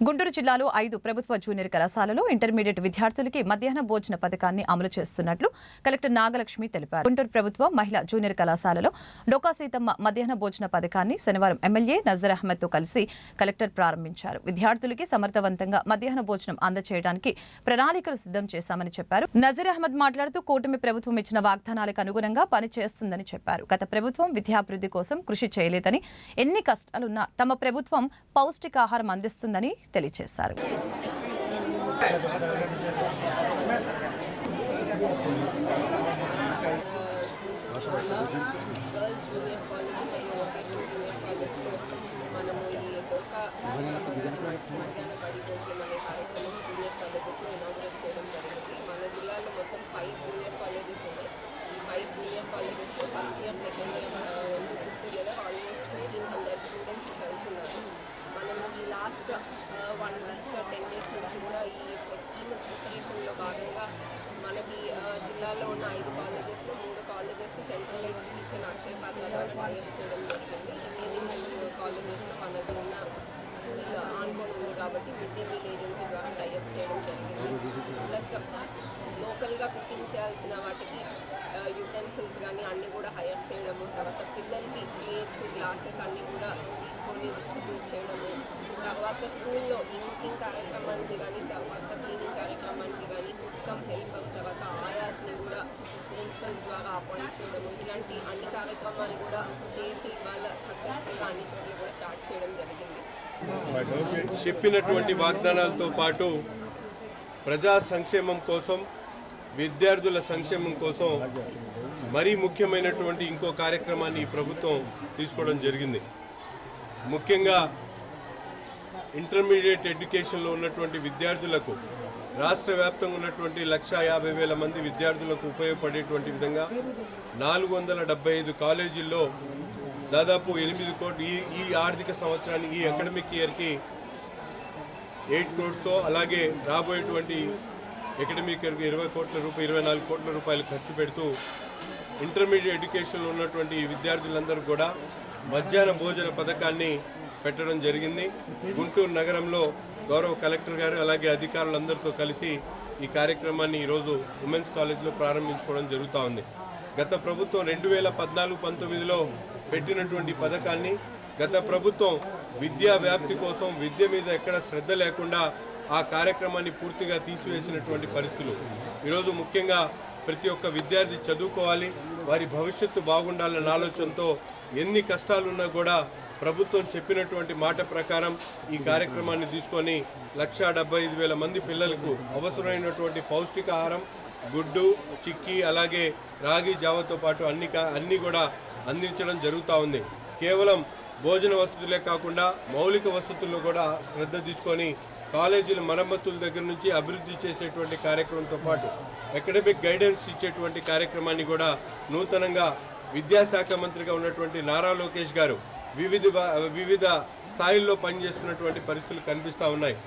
గుంటూరు జిల్లాలో 5 ప్రభుత్వ జూనియర్ కళాశాలలో ఇంటర్మీడియట్ విద్యార్థులకి మధ్యాహ్న భోజన పథకాన్ని అమలు చేస్తున్నట్లు కలెక్టర్ నాగలక్ష్మి తెలిపారు. గుంటూరు ప్రభుత్వ మహిళా జూనియర్ కళాశాలలో డోకా సీతమ్మ మధ్యాహ్న భోజన పథకాన్ని శనివారం ఎమ్మెల్యే నజర్ అహ్మద్ తో కలిసి కలెక్టర్ ప్రారంభించారు. విద్యార్థులకి సమర్థవంతంగా మధ్యాహ్న భోజనం అందజేయడానికి ప్రణాళికలు సిద్ధం చేశామని చెప్పారు. నజర్ అహ్మద్ మాట్లాడుతూ కూటమి ప్రభుత్వం ఇచ్చిన వాగ్దానాలకు అనుగుణంగా పనిచేస్తుందని చెప్పారు. గత ప్రభుత్వం విద్యాభివృద్ధి కోసం కృషి చేయలేదని, ఎన్ని కష్టాలున్నా తమ ప్రభుత్వం పౌష్టికాహారం అందిస్తుందని తెలియజేశారు. మనము ఈ డోకా సీతమ్మ గారి మధ్యాహ్న బడి భోజనం అనే కార్యక్రమం జూనియర్ కాలేజెస్లో ఇనాగరేట్ చేయడం జరిగింది. మన జిల్లాలో మొత్తం 5 జూనియర్ కాలేజెస్ ఉన్నాయి. ఈ 5 జూనియర్ కాలేజెస్లో ఫస్ట్ ఇయర్, సెకండ్ ఇయర్ గుంటూరులో ఆల్మోస్ట్ 1500 స్టూడెంట్స్ చదువుతున్నారు. మనం ఈ లాస్ట్ 1 వీక్ 10 డేస్ నుంచి కూడా ఈ స్కీమ్ ప్రిపరేషన్లో భాగంగా మనకి జిల్లాలో ఉన్న 5 కాలేజెస్లో 3 కాలేజెస్ సెంట్రలైజ్డ్ కిచెన్ అక్షయ పాత్ర ద్వారా టైఅప్ చేయడం జరిగింది. రిమైనింగ్ 2 కాలేజెస్లో మనకి ఉన్న స్కూల్ ఆన్కోన్ ఉంది కాబట్టి మిడ్ డే మీల్ ఏజెన్సీ ద్వారా టైఅప్ చేయడం జరిగింది. ప్లస్ లోకల్గా కుకింగ్ చేయాల్సిన వాటికి యుటెన్సిల్స్ కానీ అన్నీ కూడా హైర్ చేయడము, తర్వాత పిల్లలకి ప్లేట్స్, గ్లాసెస్ అన్నీ కూడా తీసుకొని డిస్ట్రిబ్యూట్ చేయడము, తర్వాత స్కూల్లో ఇంకింగ్ కార్యక్రమానికి కానీ, తర్వాత క్లీనింగ్ కార్యక్రమానికి కానీ కుక్కమ్ హెల్ప్, తర్వాత ఆయాస్ని కూడా ప్రిన్సిపల్స్ ద్వారా అపాయింట్ చేయడము, ఇలాంటి అన్ని కార్యక్రమాలు కూడా చేసి వాళ్ళ సక్సెస్ఫుల్గా అన్ని చోట్ల కూడా స్టార్ట్ చేయడం జరిగింది. చెప్పినటువంటి వాగ్దానాలతో పాటు ప్రజా సంక్షేమం కోసం, విద్యార్థుల సంక్షేమం కోసం మరీ ముఖ్యమైనటువంటి ఇంకో కార్యక్రమాన్ని ఈ ప్రభుత్వం తీసుకోవడం జరిగింది. ముఖ్యంగా ఇంటర్మీడియట్ ఎడ్యుకేషన్లో ఉన్నటువంటి విద్యార్థులకు, రాష్ట్ర వ్యాప్తంగా ఉన్నటువంటి 1,50,000 మంది విద్యార్థులకు ఉపయోగపడేటువంటి విధంగా 475 కాలేజీల్లో దాదాపు 8 కోట్లు ఈ ఆర్థిక సంవత్సరానికి, ఈ అకాడమిక్ ఇయర్కి 8 crores, అలాగే రాబోయేటువంటి అకాడమిక్ ఇయర్కి 24 కోట్ల రూపాయలు ఖర్చు పెడుతూ ఇంటర్మీడియట్ ఎడ్యుకేషన్లో ఉన్నటువంటి విద్యార్థులందరూ కూడా మధ్యాహ్న భోజన పథకాన్ని పెట్టడం జరిగింది. గుంటూరు నగరంలో గౌరవ కలెక్టర్ గారు అలాగే అధికారులందరితో కలిసి ఈ కార్యక్రమాన్ని ఈరోజు ఉమెన్స్ కాలేజ్లో ప్రారంభించుకోవడం జరుగుతూ ఉంది. గత ప్రభుత్వం 2014-19లో పెట్టినటువంటి పథకాన్ని గత ప్రభుత్వం విద్యా వ్యాప్తి కోసం విద్య మీద ఎక్కడ శ్రద్ధ లేకుండా ఆ కార్యక్రమాన్ని పూర్తిగా తీసివేసినటువంటి పరిస్థితులు. ఈరోజు ముఖ్యంగా ప్రతి ఒక్క విద్యార్థి చదువుకోవాలి, వారి భవిష్యత్తు బాగుండాలన్న ఆలోచనతో ఎన్ని కష్టాలున్నా కూడా ప్రభుత్వం చెప్పినటువంటి మాట ప్రకారం ఈ కార్యక్రమాన్ని తీసుకొని 1,75,000 మంది పిల్లలకు అవసరమైనటువంటి పౌష్టికాహారం, గుడ్డు, చిక్కీ, అలాగే రాగి జావతో పాటు అన్నీ కూడా అందించడం జరుగుతూ ఉంది. కేవలం భోజన వసతులే కాకుండా మౌలిక వసతుల్లో కూడా శ్రద్ధ తీసుకొని కాలేజీల మరమ్మతుల దగ్గర నుంచి అభివృద్ధి చేసేటువంటి కార్యక్రమంతో పాటు అకాడమిక్ గైడెన్స్ ఇచ్చేటువంటి కార్యక్రమాన్ని కూడా నూతనంగా విద్యాశాఖ మంత్రిగా ఉన్నటువంటి నారా లోకేష్ గారు వివిధ స్థాయిల్లో పనిచేస్తున్నటువంటి పరిస్థితులు కనిపిస్తూ ఉన్నాయి.